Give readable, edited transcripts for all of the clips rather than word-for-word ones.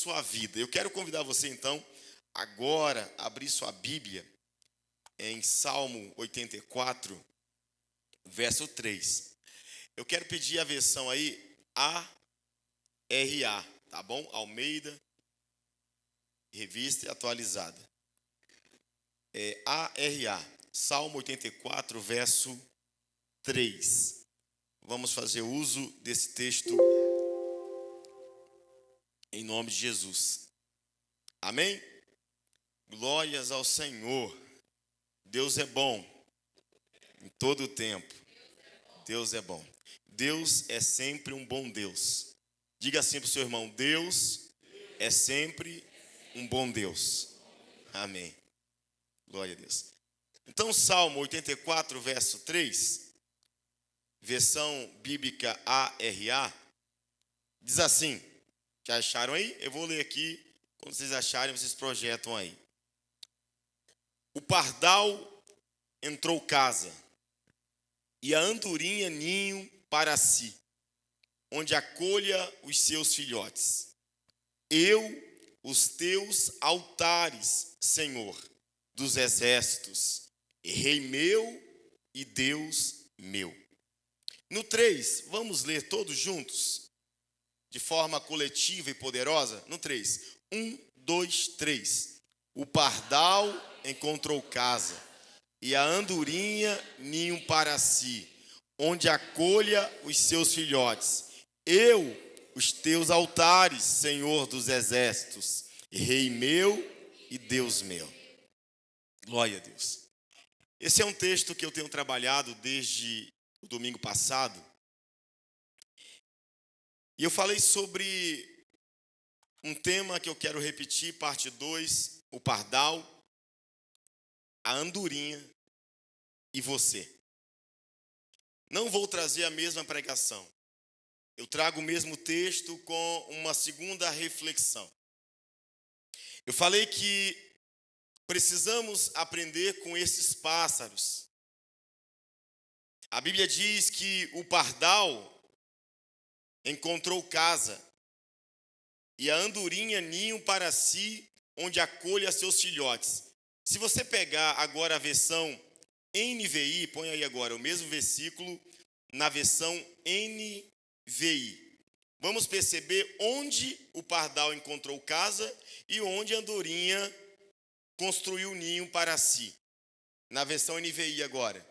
sua vida. Eu quero convidar você, então, agora, a abrir sua Bíblia em Salmo 84, verso 3. Eu quero pedir a versão aí, ARA, tá bom? Almeida, Revista Atualizada. ARA, Salmo 84, verso 3. Vamos fazer uso desse texto em nome de Jesus. Amém? Glórias ao Senhor. Deus é bom em todo o tempo. Deus é bom. Deus é sempre um bom Deus. Diga assim para o seu irmão: Deus é sempre um bom Deus. Amém. Glória a Deus. Então, Salmo 84, verso 3, versão bíblica ARA, diz assim. Já acharam aí? Eu vou ler aqui. Quando vocês acharem, vocês projetam aí. O pardal entrou casa, e a andorinha ninho para si, onde acolha os seus filhotes. Eu, os teus altares, Senhor dos exércitos, Rei meu e Deus meu. No 3, vamos ler todos juntos, de forma coletiva e poderosa. No 3, 1, 2, 3. O pardal encontrou casa, e a andorinha ninho para si, onde acolha os seus filhotes. Eu, os teus altares, Senhor dos exércitos, Rei meu e Deus meu. Glória a Deus. Esse é um texto que eu tenho trabalhado desde o domingo passado. E eu falei sobre um tema que eu quero repetir, parte 2, o pardal, a andorinha e você. Não vou trazer a mesma pregação. Eu trago o mesmo texto com uma segunda reflexão. Eu falei que precisamos aprender com esses pássaros. A Bíblia diz que o pardal encontrou casa, e a andorinha ninho para si, onde acolha seus filhotes. Se você pegar agora a versão NVI, põe aí agora o mesmo versículo na versão NVI. Vamos perceber onde o pardal encontrou casa e onde a andorinha construiu ninho para si. Na versão NVI agora.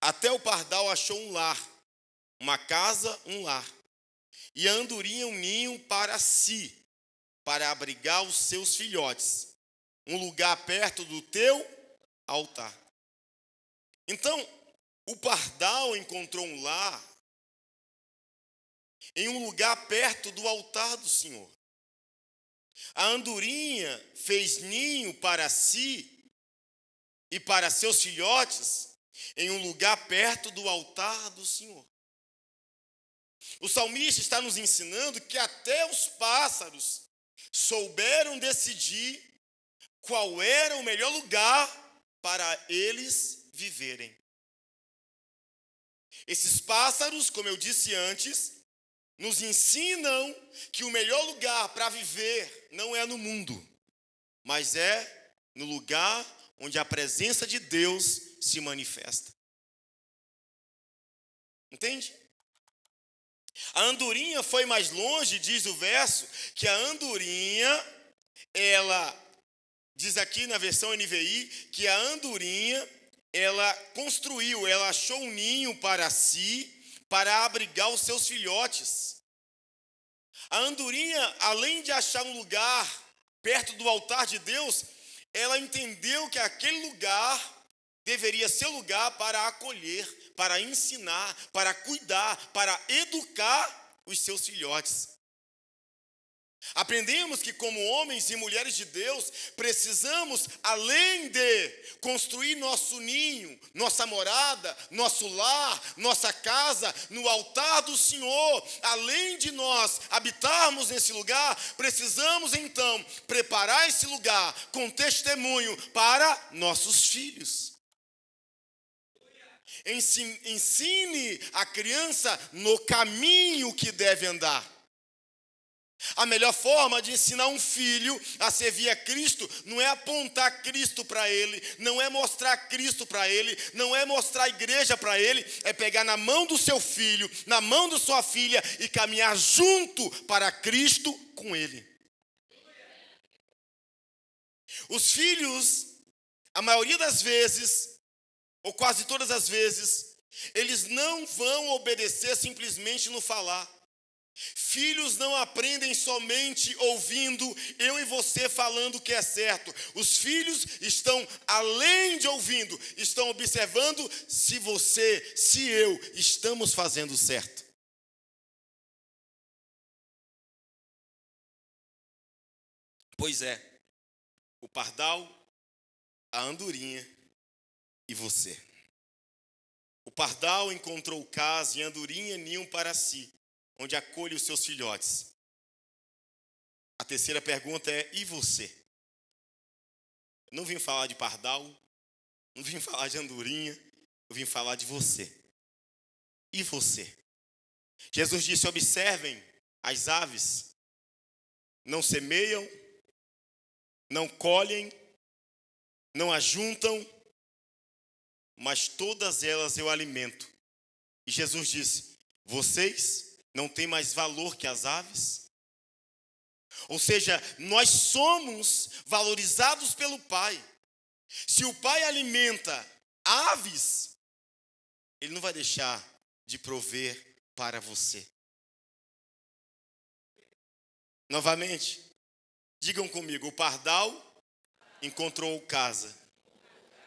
Até o pardal achou um lar, uma casa, um lar. E a andorinha um ninho para si, para abrigar os seus filhotes. Um lugar perto do teu altar. Então, o pardal encontrou um lar em um lugar perto do altar do Senhor. A andorinha fez ninho para si e para seus filhotes em um lugar perto do altar do Senhor. O salmista está nos ensinando que até os pássaros souberam decidir qual era o melhor lugar para eles viverem. Esses pássaros, como eu disse antes, nos ensinam que o melhor lugar para viver não é no mundo, mas é no lugar onde a presença de Deus se manifesta. Entende? A andorinha foi mais longe, diz o verso, que a andorinha, ela, diz aqui na versão NVI, que a andorinha, ela construiu, ela achou um ninho para si, para abrigar os seus filhotes. A andorinha, além de achar um lugar perto do altar de Deus, ela entendeu que aquele lugar deveria ser lugar para acolher, para ensinar, para cuidar, para educar os seus filhotes. Aprendemos que, como homens e mulheres de Deus, precisamos, além de construir nosso ninho, nossa morada, nosso lar, nossa casa, no altar do Senhor, além de nós habitarmos nesse lugar, precisamos então preparar esse lugar com testemunho para nossos filhos. Ensine a criança no caminho que deve andar. A melhor forma de ensinar um filho a servir a Cristo não é apontar Cristo para ele, não é mostrar Cristo para ele, não é mostrar a igreja para ele, é pegar na mão do seu filho, na mão da sua filha e caminhar junto para Cristo com ele. Os filhos, a maioria das vezes, ou quase todas as vezes, eles não vão obedecer simplesmente no falar. Filhos não aprendem somente ouvindo eu e você falando o que é certo. Os filhos estão, além de ouvindo, estão observando se você, se eu, estamos fazendo certo. Pois é, o pardal, a andorinha e você. O pardal encontrou casa e a andorinha ninho para si, onde acolhe os seus filhotes. A terceira pergunta é, e você? Eu não vim falar de pardal, não vim falar de andorinha, eu vim falar de você. E você? Jesus disse, observem as aves, não semeiam, não colhem, não ajuntam, mas todas elas eu alimento. E Jesus disse, vocês não têm mais valor que as aves? Ou seja, nós somos valorizados pelo Pai. Se o Pai alimenta aves, Ele não vai deixar de prover para você. Novamente, digam comigo, o pardal encontrou casa,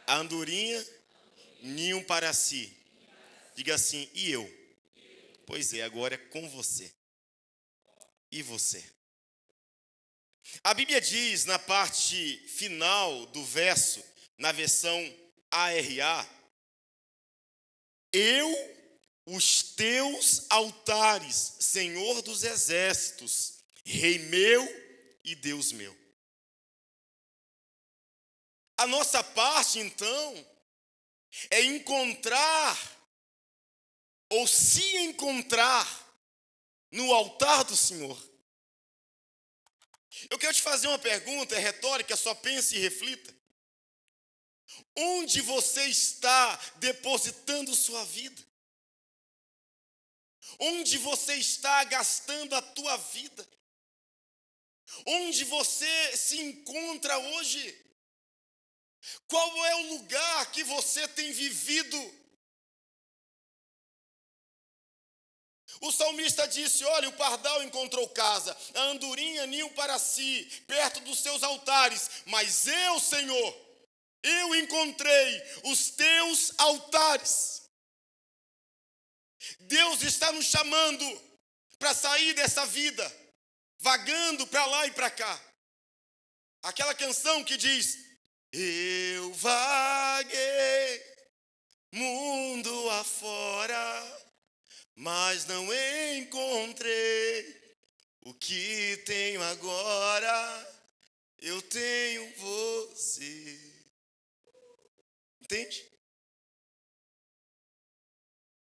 a andorinha ninho para si. Diga assim, e eu? Pois é, agora é com você. E você? A Bíblia diz na parte final do verso, na versão ARA, eu, os teus altares, Senhor dos exércitos, Rei meu e Deus meu. A nossa parte, então, é encontrar, ou se encontrar, no altar do Senhor. Eu quero te fazer uma pergunta, é retórica, só pense e reflita. Onde você está depositando sua vida? Onde você está gastando a tua vida? Onde você se encontra hoje? Qual é o lugar que você tem vivido? O salmista disse, olha, o pardal encontrou casa, a andorinha ninho para si, perto dos seus altares, mas eu, Senhor, eu encontrei os teus altares. Deus está nos chamando para sair dessa vida, vagando para lá e para cá. Aquela canção que diz, eu vaguei mundo afora, mas não encontrei o que tenho agora, eu tenho você. Entende?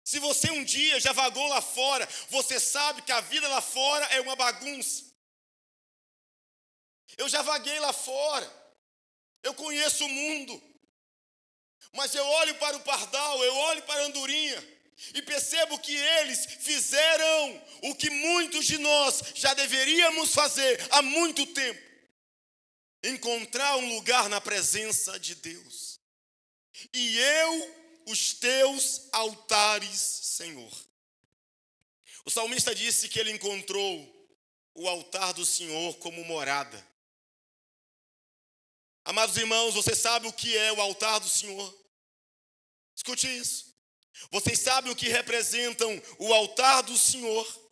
Se você um dia já vagou lá fora, você sabe que a vida lá fora é uma bagunça. Eu já vaguei lá fora, eu conheço o mundo, mas eu olho para o pardal, eu olho para a andorinha, e percebo que eles fizeram o que muitos de nós já deveríamos fazer há muito tempo. Encontrar um lugar na presença de Deus. E eu, os teus altares, Senhor. O salmista disse que ele encontrou o altar do Senhor como morada. Amados irmãos, você sabe o que é o altar do Senhor? Escute isso. Vocês sabem o que representam o altar do Senhor?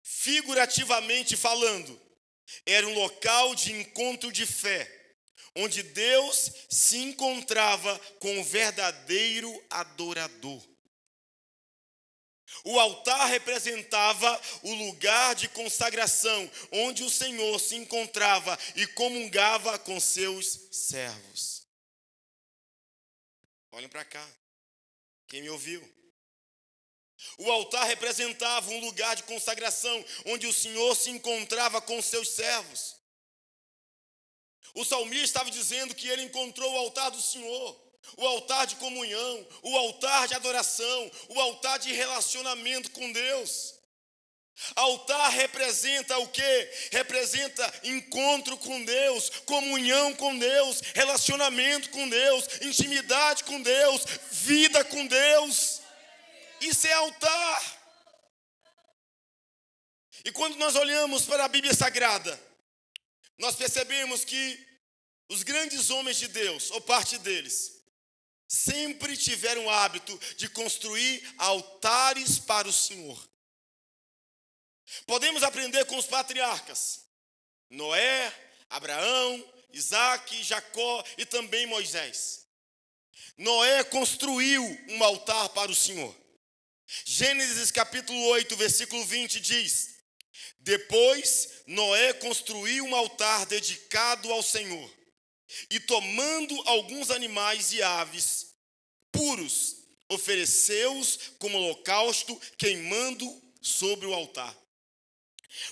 Figurativamente falando, era um local de encontro de fé, onde Deus se encontrava com o verdadeiro adorador. O altar representava o lugar de consagração, onde o Senhor se encontrava e comungava com seus servos. Olhem para cá. Quem me ouviu? O altar representava um lugar de consagração, onde o Senhor se encontrava com seus servos. O salmista estava dizendo que ele encontrou o altar do Senhor, o altar de comunhão, o altar de adoração, o altar de relacionamento com Deus. Altar representa o quê? Representa encontro com Deus, comunhão com Deus, relacionamento com Deus, intimidade com Deus, vida com Deus. Isso é altar. E quando nós olhamos para a Bíblia Sagrada, nós percebemos que os grandes homens de Deus, ou parte deles, sempre tiveram o hábito de construir altares para o Senhor. Podemos aprender com os patriarcas, Noé, Abraão, Isaque, Jacó e também Moisés. Noé construiu um altar para o Senhor. Gênesis capítulo 8, versículo 20 diz: depois Noé construiu um altar dedicado ao Senhor, e tomando alguns animais e aves puros, ofereceu-os como holocausto, queimando sobre o altar.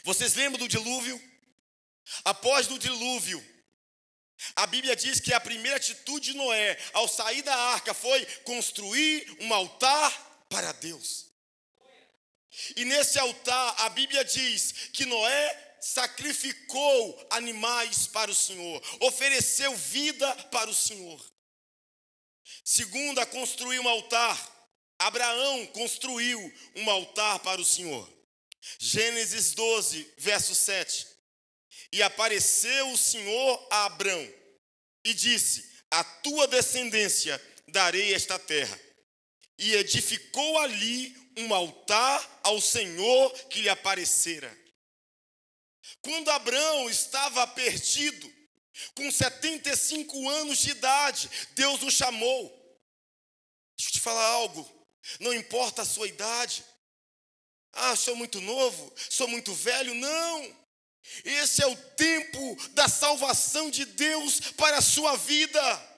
Vocês lembram do dilúvio? Após o dilúvio, a Bíblia diz que a primeira atitude de Noé, ao sair da arca, foi construir um altar para Deus. E nesse altar, a Bíblia diz que Noé sacrificou animais para o Senhor, ofereceu vida para o Senhor. Segundo, a construir um altar, Abraão construiu um altar para o Senhor. Gênesis 12, verso 7. E apareceu o Senhor a Abrão e disse: a tua descendência darei esta terra. E edificou ali um altar ao Senhor que lhe aparecera. Quando Abrão estava perdido, com 75 anos de idade, Deus o chamou. Deixa eu te falar algo, não importa a sua idade. Ah, sou muito novo, sou muito velho. Não, esse é o tempo da salvação de Deus para a sua vida.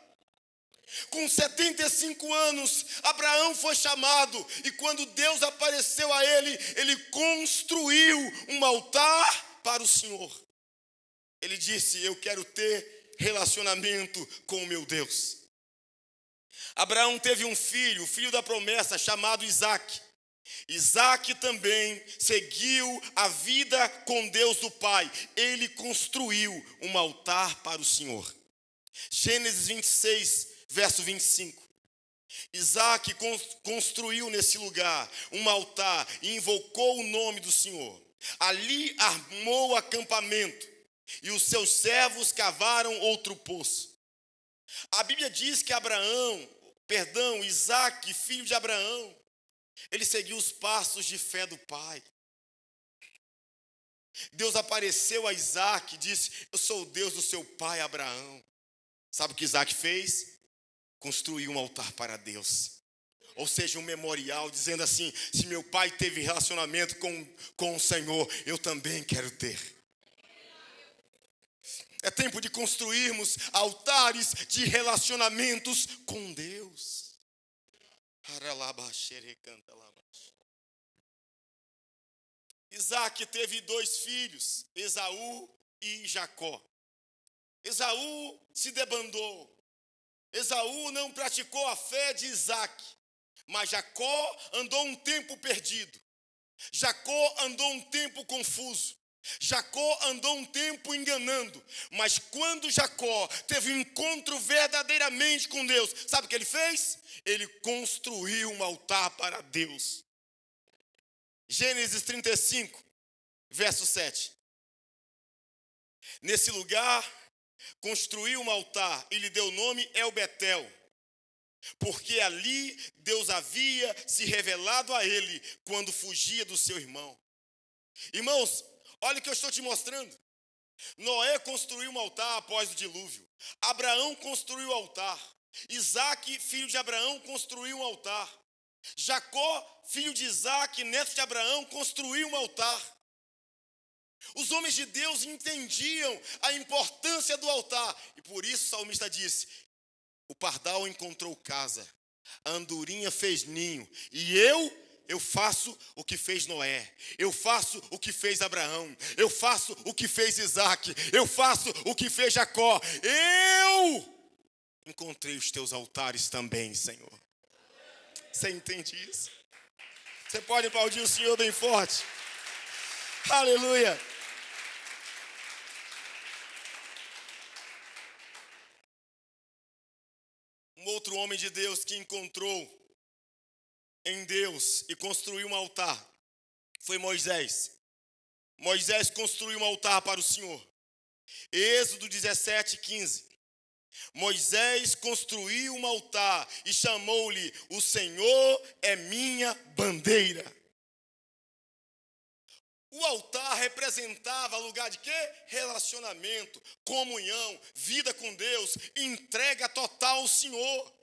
Com 75 anos, Abraão foi chamado, e quando Deus apareceu a ele, ele construiu um altar para o Senhor. Ele disse: eu quero ter relacionamento com o meu Deus. Abraão teve um filho, o filho da promessa, chamado Isaque. Isaque também seguiu a vida com Deus do Pai. Ele construiu um altar para o Senhor. Gênesis 26, verso 25. Isaque construiu nesse lugar um altar e invocou o nome do Senhor. Ali armou acampamento e os seus servos cavaram outro poço. A Bíblia diz que Isaque, filho de Abraão, ele seguiu os passos de fé do pai. Deus apareceu a Isaque e disse: eu sou o Deus do seu pai Abraão. Sabe o que Isaque fez? Construiu um altar para Deus. Ou seja, um memorial, dizendo assim: se meu pai teve relacionamento com o Senhor, eu também quero ter. É tempo de construirmos altares de relacionamentos com Deus. Isaque teve 2 filhos, Esaú e Jacó. Esaú se debandou. Esaú não praticou a fé de Isaque, mas Jacó andou um tempo perdido. Jacó andou um tempo confuso. Jacó andou um tempo enganando, mas quando Jacó teve um encontro verdadeiramente com Deus, sabe o que ele fez? Ele construiu um altar para Deus. Gênesis 35, verso 7. Nesse lugar, construiu um altar e lhe deu o nome El-Betel, porque ali Deus havia se revelado a ele quando fugia do seu irmão. Irmãos, olha o que eu estou te mostrando. Noé construiu um altar após o dilúvio. Abraão construiu o altar. Isaque, filho de Abraão, construiu um altar. Jacó, filho de Isaque, neto de Abraão, construiu um altar. Os homens de Deus entendiam a importância do altar. E por isso o salmista disse: o pardal encontrou casa, a andorinha fez ninho, e eu eu faço o que fez Noé, eu faço o que fez Abraão, eu faço o que fez Isaac, eu faço o que fez Jacó. Eu encontrei os teus altares também, Senhor. Você entende isso? Você pode aplaudir o Senhor bem forte. Aleluia. Um outro homem de Deus que encontrou em Deus e construiu um altar foi Moisés. Moisés construiu um altar para o Senhor. Êxodo 17:15. Moisés construiu um altar e chamou-lhe: o Senhor é minha bandeira. O altar representava lugar de quê? Relacionamento, comunhão, vida com Deus, entrega total ao Senhor.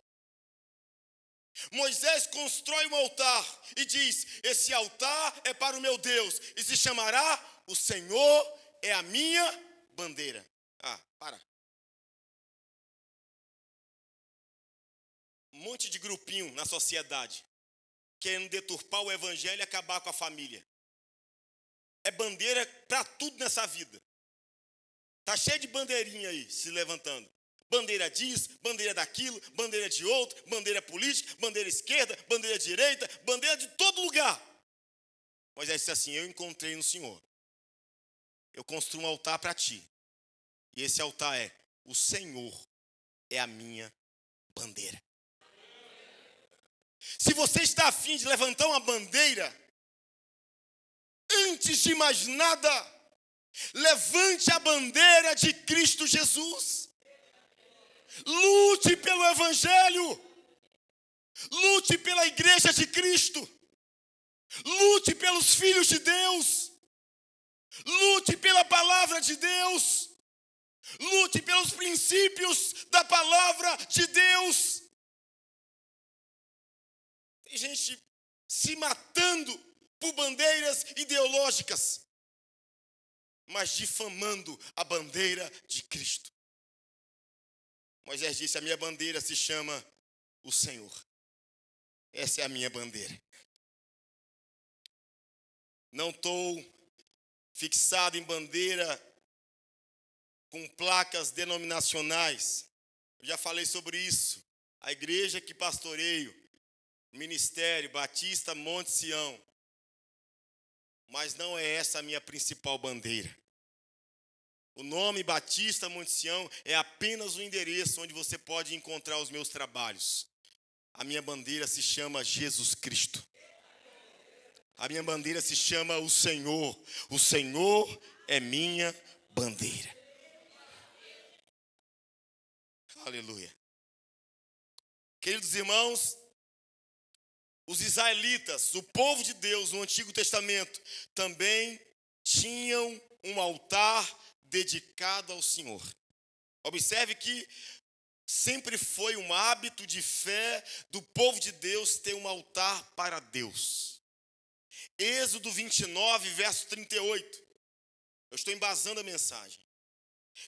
Moisés constrói um altar e diz: esse altar é para o meu Deus e se chamará: o Senhor é a minha bandeira. Para. Um monte de grupinho na sociedade querendo deturpar o evangelho e acabar com a família. É bandeira para tudo nessa vida. Tá cheio de bandeirinha aí se levantando. Bandeira disso, bandeira daquilo, bandeira de outro, bandeira política, bandeira esquerda, bandeira direita, bandeira de todo lugar. Moisés disse assim: eu encontrei no Senhor. Eu construo um altar para ti. E esse altar é: o Senhor é a minha bandeira. Se você está a fim de levantar uma bandeira, antes de mais nada, levante a bandeira de Cristo Jesus. Lute pelo evangelho. Lute pela igreja de Cristo. Lute pelos filhos de Deus. Lute pela palavra de Deus. Lute pelos princípios da palavra de Deus. Tem gente se matando por bandeiras ideológicas, mas difamando a bandeira de Cristo. Moisés disse: a minha bandeira se chama o Senhor. Essa é a minha bandeira. Não estou fixado em bandeira com placas denominacionais. Eu já falei sobre isso. A igreja que pastoreio, Ministério Batista Monte Sião. Mas não é essa a minha principal bandeira. O nome Batista Monte Sião é apenas o endereço onde você pode encontrar os meus trabalhos. A minha bandeira se chama Jesus Cristo. A minha bandeira se chama o Senhor. O Senhor é minha bandeira. Aleluia. Queridos irmãos, os israelitas, o povo de Deus no Antigo Testamento, também tinham um altar dedicado ao Senhor. Observe que sempre foi um hábito de fé do povo de Deus ter um altar para Deus. Êxodo 29, verso 38. Eu estou embasando a mensagem.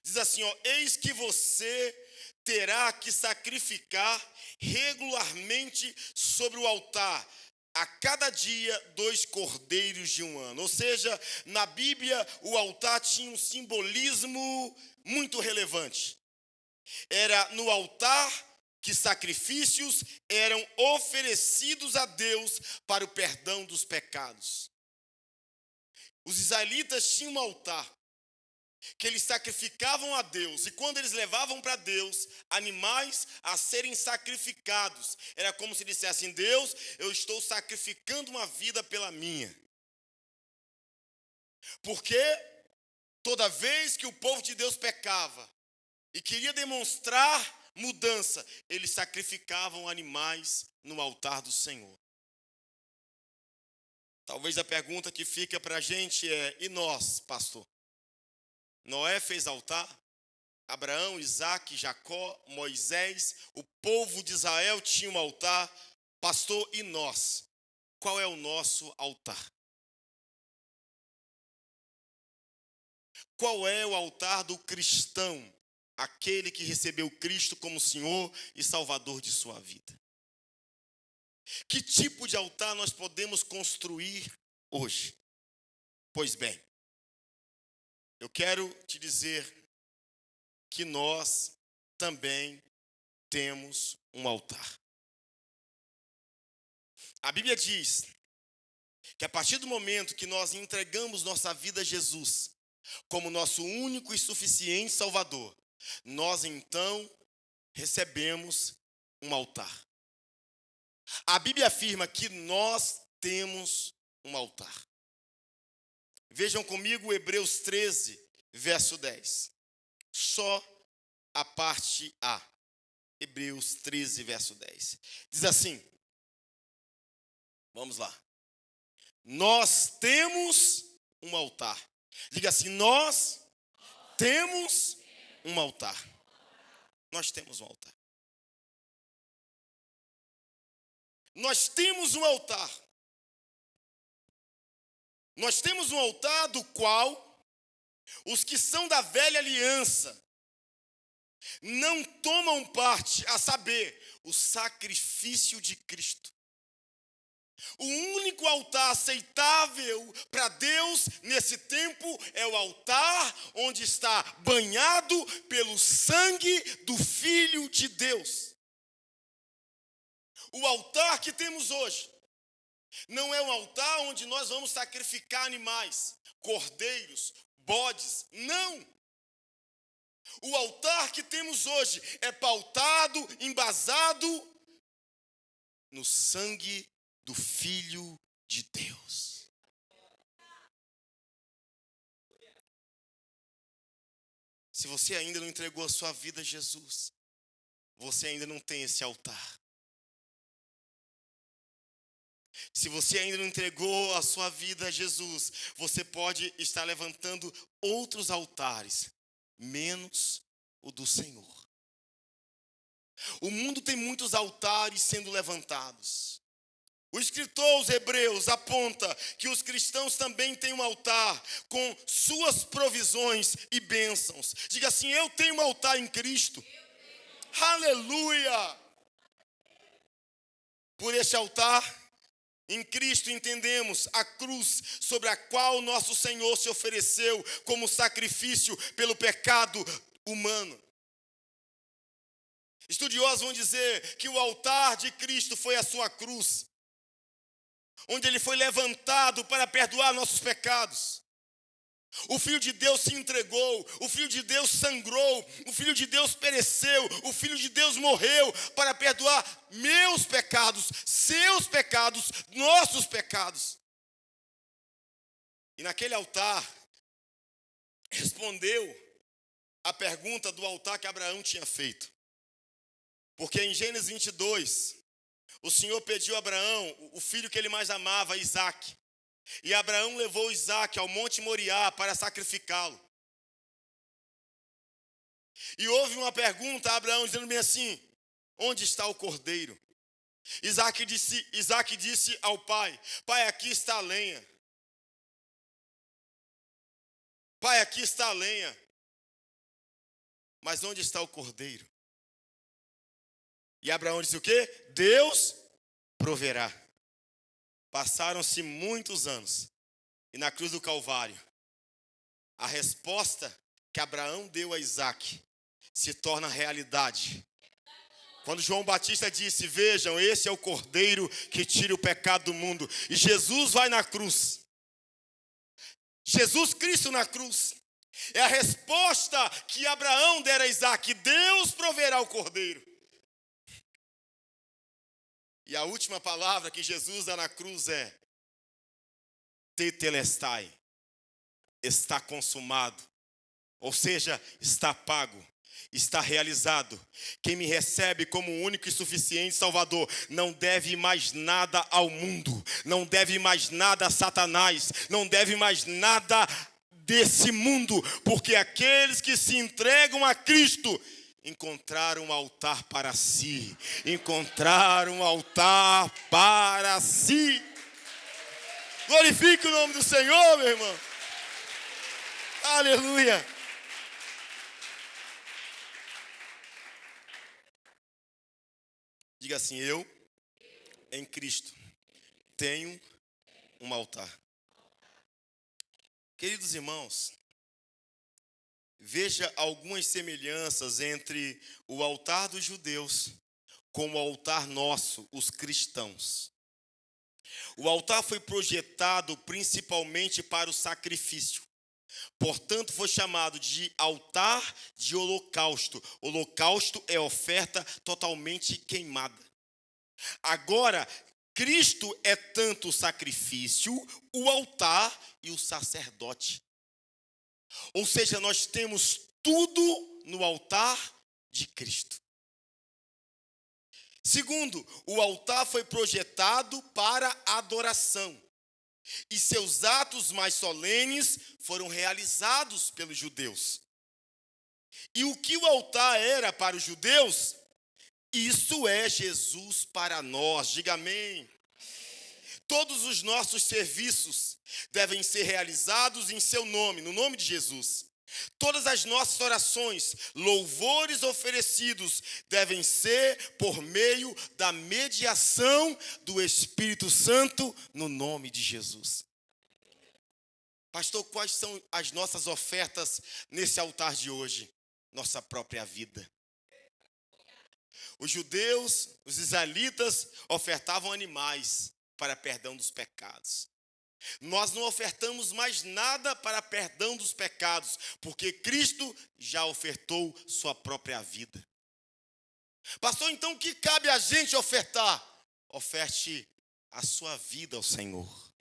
Diz assim, eis que você terá que sacrificar regularmente sobre o altar, a cada dia 2 cordeiros de um ano. Ou seja, na Bíblia o altar tinha um simbolismo muito relevante. Era no altar que sacrifícios eram oferecidos a Deus para o perdão dos pecados. Os israelitas tinham um altar que eles sacrificavam a Deus, e quando eles levavam para Deus animais a serem sacrificados, era como se dissessem: Deus, eu estou sacrificando uma vida pela minha. Porque toda vez que o povo de Deus pecava e queria demonstrar mudança, eles sacrificavam animais no altar do Senhor. Talvez a pergunta que fica para a gente é: e nós, pastor? Noé fez altar, Abraão, Isaac, Jacó, Moisés, o povo de Israel tinha um altar. Pastor, e nós? Qual é o nosso altar? Qual é o altar do cristão? Aquele que recebeu Cristo como Senhor e Salvador de sua vida. Que tipo de altar nós podemos construir hoje? Pois bem, eu quero te dizer que nós também temos um altar. A Bíblia diz que a partir do momento que nós entregamos nossa vida a Jesus como nosso único e suficiente Salvador, nós então recebemos um altar. A Bíblia afirma que nós temos um altar. Vejam comigo Hebreus 13, verso 10. Só a parte A. Hebreus 13, verso 10. Diz assim, vamos lá. Nós temos um altar. Diga assim, nós temos um altar. Nós temos um altar. Nós temos um altar. Nós temos um altar do qual os que são da velha aliança não tomam parte, a saber, o sacrifício de Cristo. O único altar aceitável para Deus nesse tempo é o altar onde está banhado pelo sangue do Filho de Deus. O altar que temos hoje não é um altar onde nós vamos sacrificar animais, cordeiros, bodes, não. O altar que temos hoje é pautado, embasado no sangue do Filho de Deus. Se você ainda não entregou a sua vida a Jesus, você ainda não tem esse altar. Se você ainda não entregou a sua vida a Jesus, você pode estar levantando outros altares, menos o do Senhor. O mundo tem muitos altares sendo levantados. O escritor aos Hebreus aponta que os cristãos também têm um altar com suas provisões e bênçãos. Diga assim, eu tenho um altar em Cristo. Aleluia! Por este altar, em Cristo entendemos a cruz sobre a qual nosso Senhor se ofereceu como sacrifício pelo pecado humano. Estudiosos vão dizer que o altar de Cristo foi a sua cruz, onde ele foi levantado para perdoar nossos pecados. O Filho de Deus se entregou, o Filho de Deus sangrou, o Filho de Deus pereceu, o Filho de Deus morreu para perdoar meus pecados, seus pecados, nossos pecados. E naquele altar, respondeu a pergunta do altar que Abraão tinha feito. Porque em Gênesis 22, o Senhor pediu a Abraão o filho que ele mais amava, Isaque. E Abraão levou Isaque ao Monte Moriá para sacrificá-lo. E houve uma pergunta a Abraão dizendo bem assim, onde está o cordeiro? Isaque disse ao pai, pai, aqui está a lenha. Pai, aqui está a lenha. Mas onde está o cordeiro? E Abraão disse o quê? Deus proverá. Passaram-se muitos anos. E na cruz do Calvário, a resposta que Abraão deu a Isaque se torna realidade. Quando João Batista disse, vejam, esse é o cordeiro que tira o pecado do mundo. E Jesus vai na cruz. Jesus Cristo na cruz. É a resposta que Abraão dera a Isaque. Deus proverá o cordeiro. E a última palavra que Jesus dá na cruz é tetelestai, está consumado, ou seja, está pago, está realizado. Quem me recebe como único e suficiente Salvador não deve mais nada ao mundo, não deve mais nada a Satanás, não deve mais nada desse mundo, porque aqueles que se entregam a Cristo encontrar um altar para si. Encontrar um altar para si. Glorifique o nome do Senhor, meu irmão. Aleluia. Diga assim, eu em Cristo tenho um altar. Queridos irmãos, veja algumas semelhanças entre o altar dos judeus com o altar nosso, os cristãos. O altar foi projetado principalmente para o sacrifício. Portanto, foi chamado de altar de holocausto. Holocausto é oferta totalmente queimada. Agora, Cristo é tanto o sacrifício, o altar e o sacerdote. Ou seja, nós temos tudo no altar de Cristo. Segundo, o altar foi projetado para adoração. E seus atos mais solenes foram realizados pelos judeus. E o que o altar era para os judeus, isso é Jesus para nós. Diga amém. Todos os nossos serviços devem ser realizados em seu nome, no nome de Jesus. Todas as nossas orações, louvores oferecidos devem ser por meio da mediação do Espírito Santo no nome de Jesus. Pastor, quais são as nossas ofertas nesse altar de hoje? Nossa própria vida. Os judeus, os israelitas, ofertavam animais para perdão dos pecados. Nós não ofertamos mais nada para perdão dos pecados, porque Cristo já ofertou sua própria vida. Pastor, então o que cabe a gente ofertar? Oferte a sua vida ao Senhor.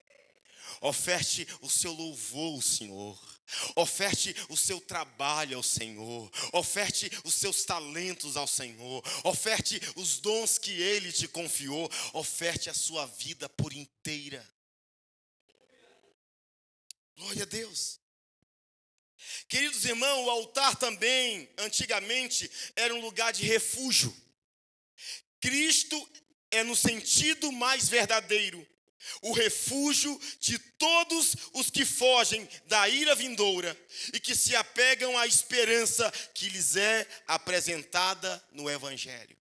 Oferte o seu louvor ao Senhor. Oferte o seu trabalho ao Senhor. Oferte os seus talentos ao Senhor. Oferte os dons que Ele te confiou. Oferte a sua vida por inteira. Glória a Deus. Queridos irmãos, o altar também, antigamente, era um lugar de refúgio. Cristo é no sentido mais verdadeiro o refúgio de todos os que fogem da ira vindoura e que se apegam à esperança que lhes é apresentada no Evangelho.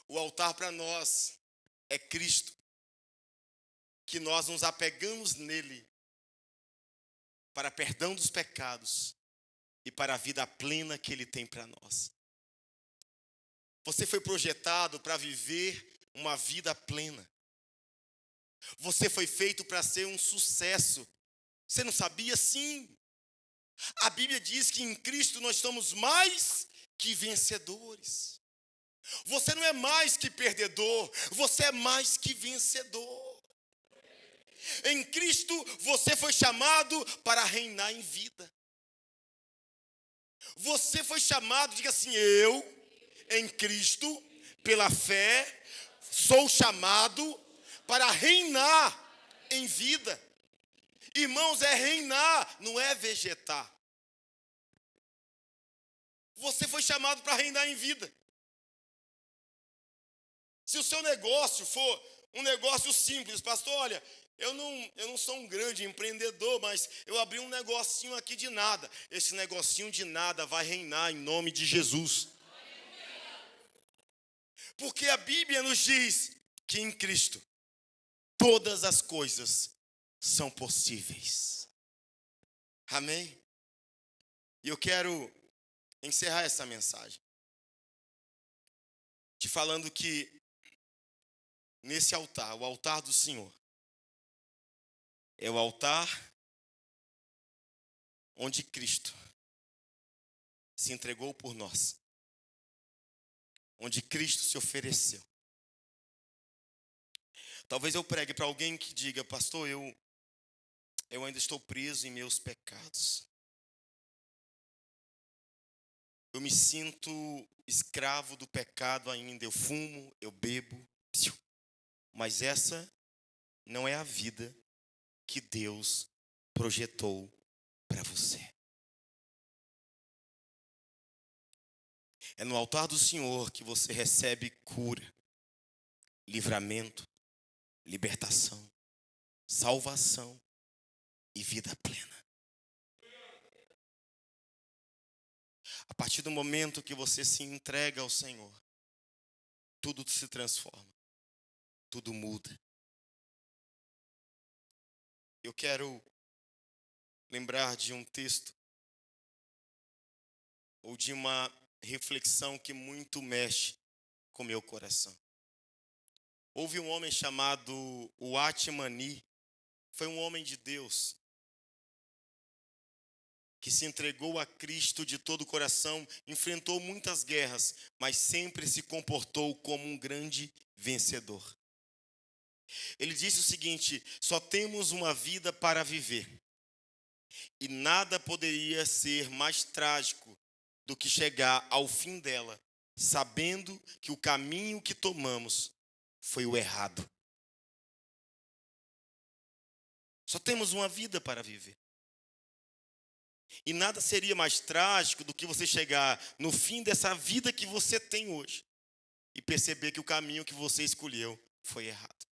O altar para nós é Cristo, que nós nos apegamos nele para perdão dos pecados e para a vida plena que ele tem para nós. Você foi projetado para viver uma vida plena. Você foi feito para ser um sucesso. Você não sabia? Sim. A Bíblia diz que em Cristo nós somos mais que vencedores. Você não é mais que perdedor, você é mais que vencedor. Em Cristo você foi chamado para reinar em vida. Você foi chamado, diga assim, eu, em Cristo, pela fé, sou chamado para reinar em vida. Irmãos, é reinar, não é vegetar. Você foi chamado para reinar em vida. Se o seu negócio for um negócio simples, pastor, olha, eu não sou um grande empreendedor, mas eu abri um negocinho aqui de nada. Esse negocinho de nada vai reinar em nome de Jesus. Porque a Bíblia nos diz que em Cristo todas as coisas são possíveis. Amém? E eu quero encerrar essa mensagem te falando que nesse altar, o altar do Senhor, é o altar onde Cristo se entregou por nós, onde Cristo se ofereceu. Talvez eu pregue para alguém que diga, pastor, eu ainda estou preso em meus pecados. Eu me sinto escravo do pecado ainda, eu fumo, eu bebo. Mas essa não é a vida que Deus projetou para você. É no altar do Senhor que você recebe cura, livramento, libertação, salvação e vida plena. A partir do momento que você se entrega ao Senhor, tudo se transforma, tudo muda. Eu quero lembrar de um texto ou de uma reflexão que muito mexe com meu coração. Houve um homem chamado Watmani, foi um homem de Deus, que se entregou a Cristo de todo o coração, enfrentou muitas guerras, mas sempre se comportou como um grande vencedor. Ele disse o seguinte: só temos uma vida para viver, e nada poderia ser mais trágico do que chegar ao fim dela, sabendo que o caminho que tomamos foi o errado. Só temos uma vida para viver. E nada seria mais trágico do que você chegar no fim dessa vida que você tem hoje e perceber que o caminho que você escolheu foi errado.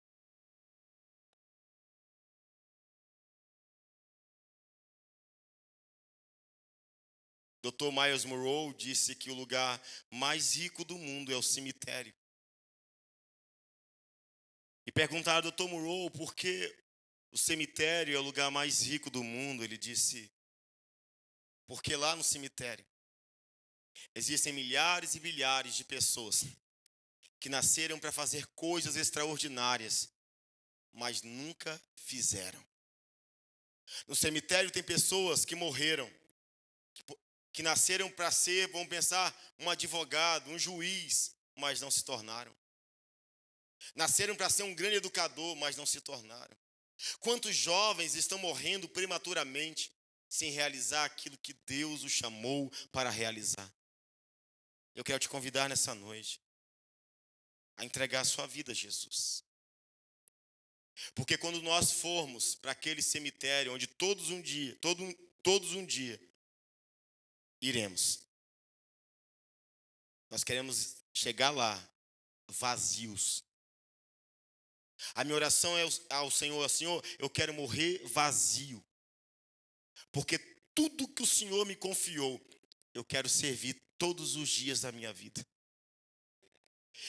Dr. Myles Munroe disse que o lugar mais rico do mundo é o cemitério. E perguntaram ao Dr. Munroe por que o cemitério é o lugar mais rico do mundo. Ele disse: porque lá no cemitério existem milhares e milhares de pessoas que nasceram para fazer coisas extraordinárias, mas nunca fizeram. No cemitério tem pessoas que morreram, que nasceram para ser, vamos pensar, um advogado, um juiz, mas não se tornaram. Nasceram para ser um grande educador, mas não se tornaram. Quantos jovens estão morrendo prematuramente sem realizar aquilo que Deus os chamou para realizar? Eu quero te convidar nessa noite a entregar a sua vida a Jesus. Porque quando nós formos para aquele cemitério onde todos um dia iremos, nós queremos chegar lá vazios. A minha oração é ao Senhor: Senhor, eu quero morrer vazio, porque tudo que o Senhor me confiou, eu quero servir todos os dias da minha vida.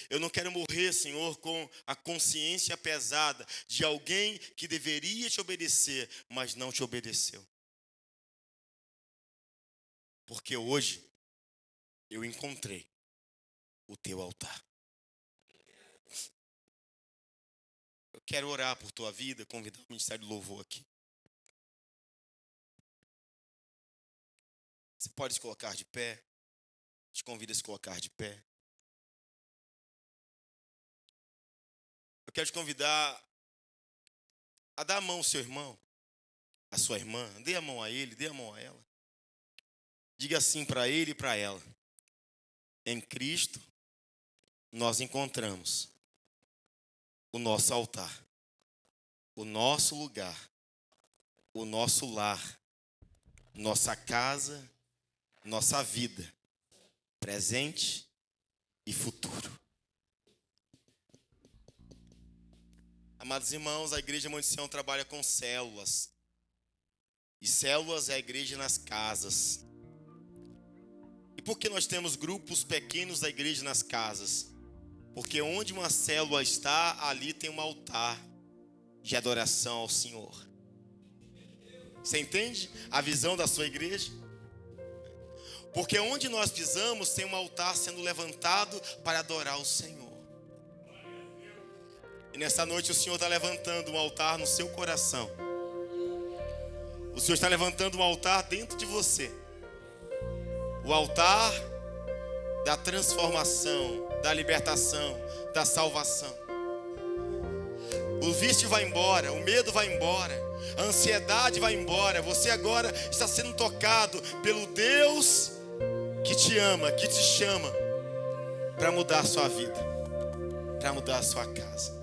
Eu não quero morrer, Senhor, com a consciência pesada de alguém que deveria te obedecer, mas não te obedeceu. Porque hoje eu encontrei o teu altar. Eu quero orar por tua vida, convidar o Ministério do Louvor aqui. Você pode se colocar de pé. Te convido a se colocar de pé. Eu quero te convidar a dar a mão ao seu irmão, à sua irmã. Dê a mão a ele, dê a mão a ela. Diga assim para ele e para ela: em Cristo nós encontramos o nosso altar, o nosso lugar, o nosso lar, nossa casa, nossa vida, presente e futuro. Amados irmãos, a Igreja Monte Sião trabalha com células. E células é a igreja nas casas. E por que nós temos grupos pequenos da igreja nas casas? Porque onde uma célula está, ali tem um altar de adoração ao Senhor. Você entende a visão da sua igreja? Porque onde nós pisamos, tem um altar sendo levantado para adorar o Senhor. E nessa noite o Senhor está levantando um altar no seu coração. O Senhor está levantando um altar dentro de você. O altar da transformação, da libertação, da salvação. O vício vai embora, o medo vai embora, a ansiedade vai embora. Você agora está sendo tocado pelo Deus que te ama, que te chama para mudar a sua vida, para mudar a sua casa.